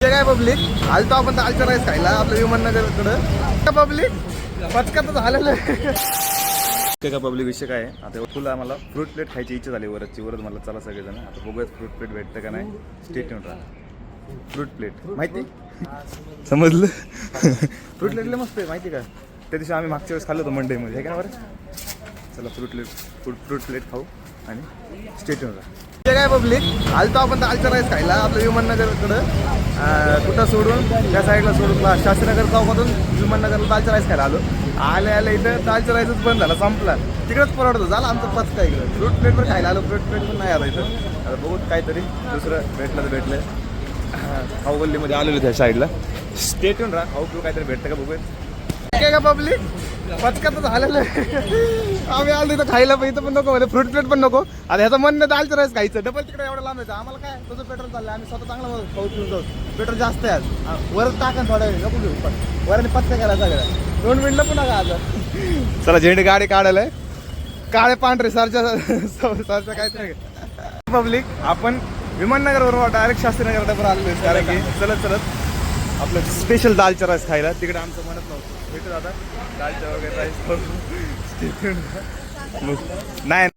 काय पब्लिक आलतो आपण दालचा राईस खायला आपलं विमाननगरकडं. पब्लिक पचका तर झालेलं आहे का पब्लिक. विषय काय आहे आता तुला आम्हाला फ्रूट प्लेट खायची इच्छा झाली वरची वरच मला. चला सगळेजण आता बघूयात फ्रूट प्लेट भेटतं का नाही. स्टेट येऊन राहा. फ्रूट प्लेट माहिती समजलं. फ्रूट प्लेटला मस्त आहे माहिती का. त्या दिवशी आम्ही मागच्या वेळेस खाल्लं होतं मंडईमध्ये हे का ना बरं. चला फ्रूट प्लेट खाऊ आणि स्टेट येऊन राहा. काय पब्लिक आलतो आपण दालचा राईस खायला आपलं विमाननगरकडं. कुठं सोडून त्या साईडला सोडून शास्त्रीनगर चौकातून विमाननगरला दालचा राईस खायला आले इथं दालचा राईसच बंद झाला संपला. तिकडंच परवडतो झाला आमचं पचका इकडं. फ्रूट प्लेटवर खायला आलो. फ्रूट प्लेट पण नाही आला इथं. आता बघूत काहीतरी दुसरं भेटलं तर भेटलं. खाऊ गल्लीमध्ये आलेलो त्या साईडला. स्टेट येऊन राहा. खाऊ पिऊ काहीतरी भेटतं का बघूयात. काय का पब्लिक पचका तर झालेलं आहे. आम्ही आलो इथं खायला पण इथं पण नको म्हणजे फ्रूट प्लेट पण नको. आता ह्याचं म्हणणं दालचं राईस खायचं डबल तिकडे एवढं लांब यायचं आम्हाला काय तुझं पेट्रोल चाललं. आम्ही स्वतः चांगला खाऊ पिऊन जाऊ. पेट्रोल जास्त आहे आज वरच टाका थोड्या वेळ नको घेऊ पण वराने पचका करा सगळ्या 2 मिनिटं पुन्हा का आता. चला झेंडे गाडी काढायला काळे पांढरे सरच्या काहीतरी. पब्लिक आपण विमाननगरवर डायरेक्ट शास्त्रीनगरवर आलेलो कारण की चलत आपलं स्पेशल दालचा राईस खायला. तिकडे आमचं म्हणत नव्हतं भेटत आता दालचा वगैरे राईस नाही.